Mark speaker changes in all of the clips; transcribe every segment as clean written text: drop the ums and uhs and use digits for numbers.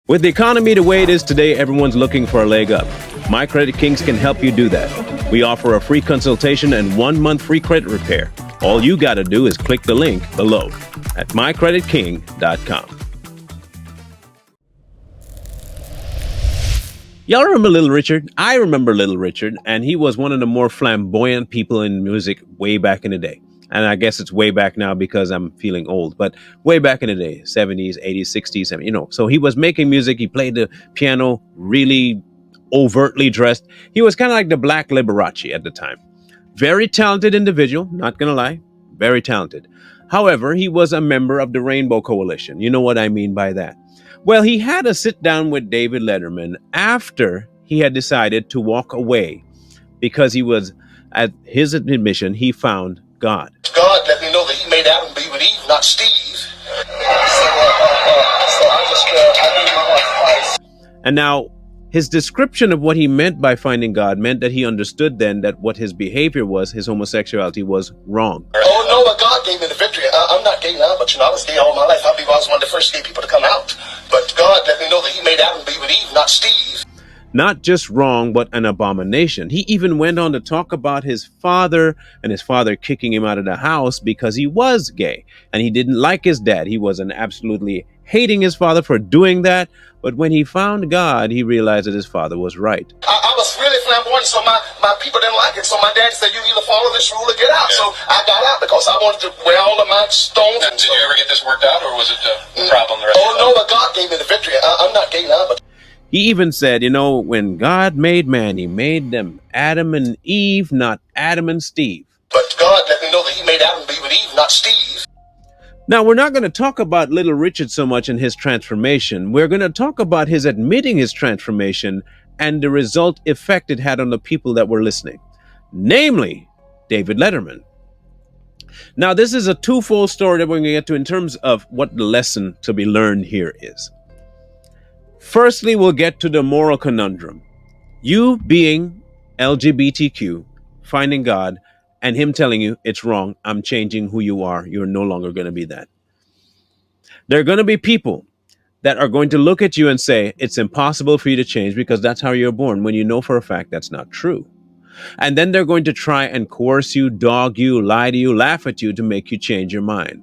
Speaker 1: With the economy the way it is today, everyone's looking for a leg up. My Credit Kings can help you do that. We offer a free consultation and 1 month free credit repair. All you got to do is click the link below at mycreditking.com. Y'all remember Little Richard? I remember Little Richard, and he was one of the more flamboyant people in music way back in the day. And I guess it's way back now because I'm feeling old, but way back in the day, 70s, 80s, 60s, 70s, so he was making music. He played the piano, really overtly dressed. He was kind of like the Black Liberace at the time. Very talented individual, not gonna lie, very talented. However, he was a member of the Rainbow Coalition. You know what I mean by that. Well, he had a sit down with David Letterman after he had decided to walk away because he was, at his admission, he found God.
Speaker 2: God let me know that he made Adam be with Eve, not Steve. So I gave my heart to Christ.
Speaker 1: And now, his description of what he meant by finding God meant that he understood then that what his behavior was, his homosexuality, was wrong.
Speaker 2: Oh no, but God gave me the victory. I'm not gay now, but I was gay all my life. I believe I was one of the first gay people to come out. But God let me know that he made Adam be with Eve, not Steve.
Speaker 1: Not just wrong, but an abomination. He even went on to talk about his father and his father kicking him out of the house because he was gay and he didn't like his dad. He wasn't absolutely hating his father for doing that. But when he found God, he realized that his father was right.
Speaker 2: I was really flamboyant, so my people didn't like it. So my dad said, you either follow this rule or get out. Yeah. So I got out because I wanted to wear all of my stones.
Speaker 3: And did you ever get this worked out, or was it a problem the rest of the
Speaker 2: no, but God gave me the victory. I'm not gay now, but...
Speaker 1: He even said, when God made man, he made them Adam and Eve, not Adam and Steve.
Speaker 2: But God let me know that he made Adam be with Eve, not Steve.
Speaker 1: Now, we're not going to talk about Little Richard so much in his transformation. We're going to talk about his admitting his transformation and the result effect it had on the people that were listening, namely David Letterman. Now, this is a twofold story that we're going to get to in terms of what the lesson to be learned here is. Firstly, we'll get to the moral conundrum. You being LGBTQ, finding God, and him telling you it's wrong, I'm changing who you are. You're no longer going to be that. There are going to be people that are going to look at you and say it's impossible for you to change because that's how you're born, when you know for a fact that's not true. And then they're going to try and coerce you, dog you, lie to you, laugh at you to make you change your mind.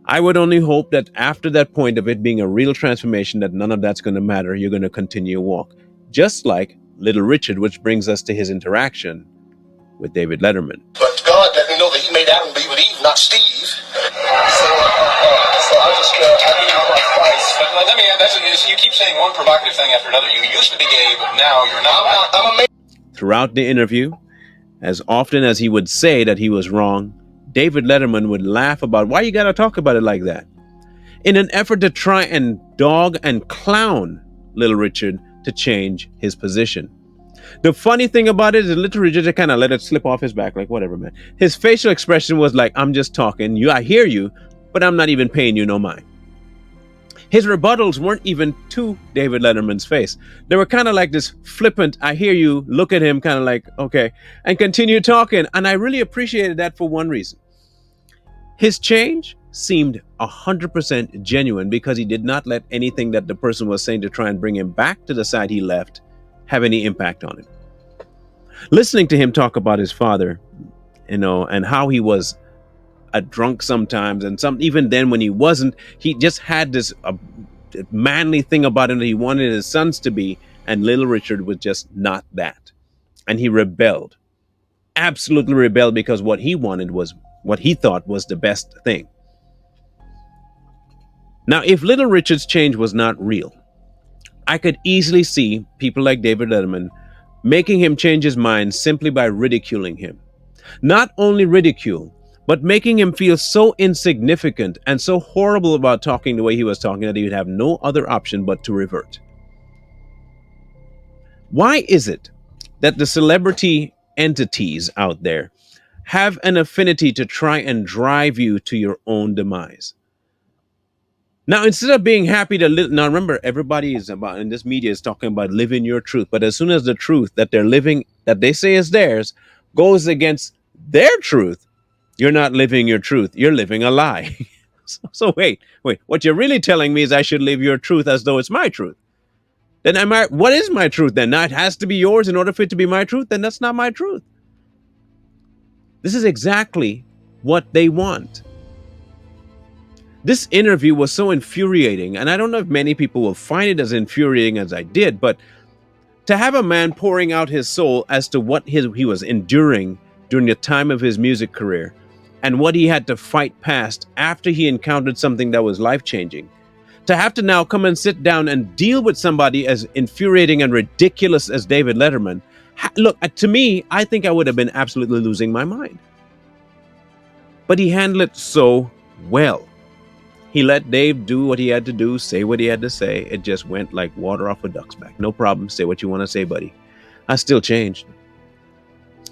Speaker 1: I would only hope that after that point of it being a real transformation, that none of that's going to matter. You're going to continue to walk. Just like Little Richard, which brings us to his interaction with David Letterman.
Speaker 2: But God let me know that he made Adam be with Eve, not Steve. So I gave my heart to Christ.
Speaker 3: But let me add, you keep saying one provocative thing after another. You used to be gay, but now you're not.
Speaker 2: I'm a man.
Speaker 1: Throughout the interview, as often as he would say that he was wrong, David Letterman would laugh about why you got to talk about it like that, in an effort to try and dog and clown Little Richard to change his position. The funny thing about it is Little Richard just kind of let it slip off his back, like, whatever, man. His facial expression was like, I'm just talking. I hear you, but I'm not even paying you no mind. His rebuttals weren't even to David Letterman's face. They were kind of like this flippant, I hear you, look at him, kind of like, okay, and continue talking. And I really appreciated that for one reason. His change seemed 100% genuine because he did not let anything that the person was saying to try and bring him back to the side he left have any impact on him. Listening to him talk about his father, and how he was a drunk sometimes, and even then when he wasn't, he just had this manly thing about him that he wanted his sons to be, and Little Richard was just not that. And he rebelled, absolutely rebelled, because what he wanted was what he thought was the best thing. Now, if Little Richard's change was not real, I could easily see people like David Letterman making him change his mind simply by ridiculing him. Not only ridicule, but making him feel so insignificant and so horrible about talking the way he was talking that he would have no other option but to revert. Why is it that the celebrity entities out there have an affinity to try and drive you to your own demise? Now, instead of being happy to live, now remember, everybody is about, in this media is talking about living your truth. But as soon as the truth that they're living, that they say is theirs, goes against their truth, you're not living your truth. You're living a lie. So wait, what you're really telling me is I should live your truth as though it's my truth. Then what is my truth then? Now it has to be yours in order for it to be my truth? Then that's not my truth. This is exactly what they want. This interview was so infuriating, and I don't know if many people will find it as infuriating as I did, but to have a man pouring out his soul as to what he was enduring during the time of his music career and what he had to fight past after he encountered something that was life-changing, to have to now come and sit down and deal with somebody as infuriating and ridiculous as David Letterman, look, to me, I think I would have been absolutely losing my mind. But he handled it so well. He let Dave do what he had to do, say what he had to say. It just went like water off a duck's back. No problem. Say what you want to say, buddy. I still changed.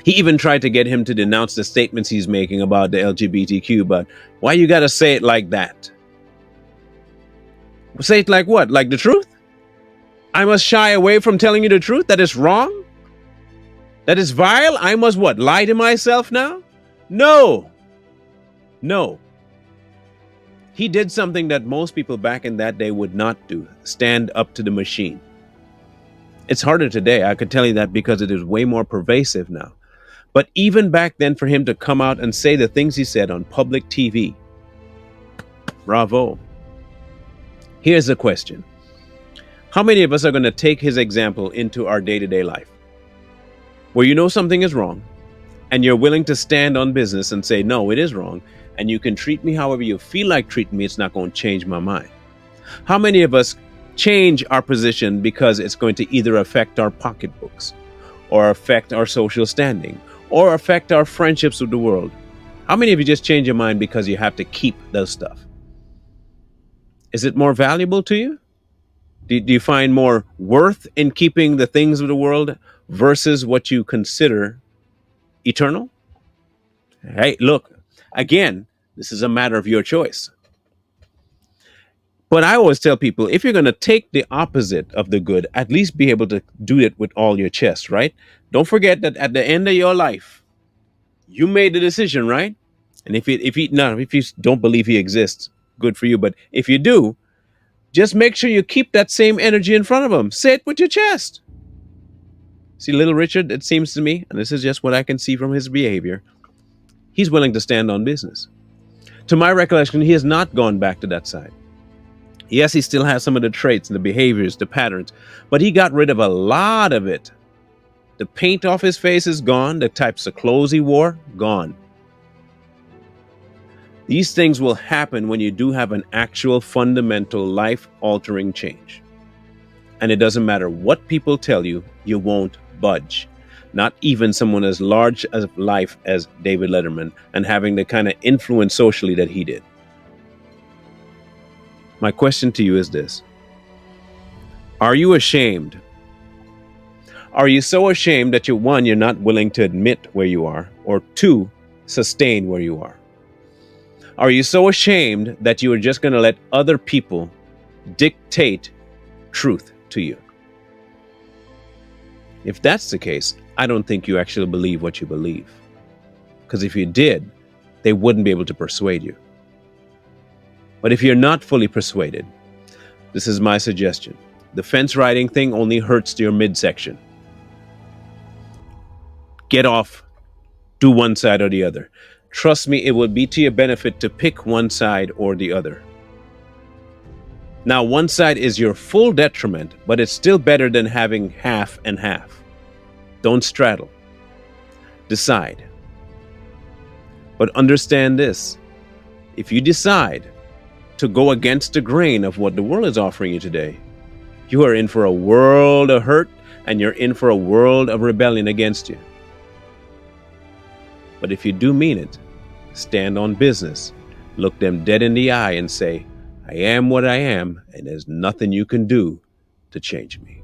Speaker 1: He even tried to get him to denounce the statements he's making about the LGBTQ, but why you got to say it like that? Say it like what? Like the truth? I must shy away from telling you the truth? That is wrong? That is vile? I must what? Lie to myself now? No. He did something that most people back in that day would not do. Stand up to the machine. It's harder today. I could tell you that because it is way more pervasive now. But even back then, for him to come out and say the things he said on public TV, bravo. Here's the question. How many of us are going to take his example into our day-to-day life? Where you know something is wrong, and you're willing to stand on business and say, no, it is wrong, and you can treat me however you feel like treating me, it's not going to change my mind. How many of us change our position because it's going to either affect our pocketbooks, or affect our social standing, or affect our friendships with the world? How many of you just change your mind because you have to keep those stuff? Is it more valuable to you? Do you find more worth in keeping the things of the world versus what you consider eternal? Hey, look, again, this is a matter of your choice. But I always tell people, if you're going to take the opposite of the good, at least be able to do it with all your chest, right? Don't forget that at the end of your life, you made the decision, right? And if you don't believe he exists, good for you. But if you do, just make sure you keep that same energy in front of him. Say it with your chest. See, little Richard, it seems to me, and this is just what I can see from his behavior, he's willing to stand on business. To my recollection, he has not gone back to that side. Yes, he still has some of the traits and the behaviors, the patterns, but he got rid of a lot of it. The paint off his face is gone. The types of clothes he wore, gone. These things will happen when you do have an actual fundamental life-altering change. And it doesn't matter what people tell you, you won't budge. Not even someone as large as life as David Letterman and having the kind of influence socially that he did. My question to you is this. Are you ashamed? Are you so ashamed that you're not willing to admit where you are, or two, sustain where you are? Are you so ashamed that you are just going to let other people dictate truth to you? If that's the case, I don't think you actually believe what you believe. Because if you did, they wouldn't be able to persuade you. But if you're not fully persuaded, this is my suggestion. The fence riding thing only hurts to your midsection. Get off. Do one side or the other. Trust me, it will be to your benefit to pick one side or the other. Now, one side is your full detriment, but it's still better than having half and half. Don't straddle. Decide. But understand this. If you decide to go against the grain of what the world is offering you today, you are in for a world of hurt, and you're in for a world of rebellion against you. But if you do mean it, stand on business, look them dead in the eye and say, I am what I am, and there's nothing you can do to change me.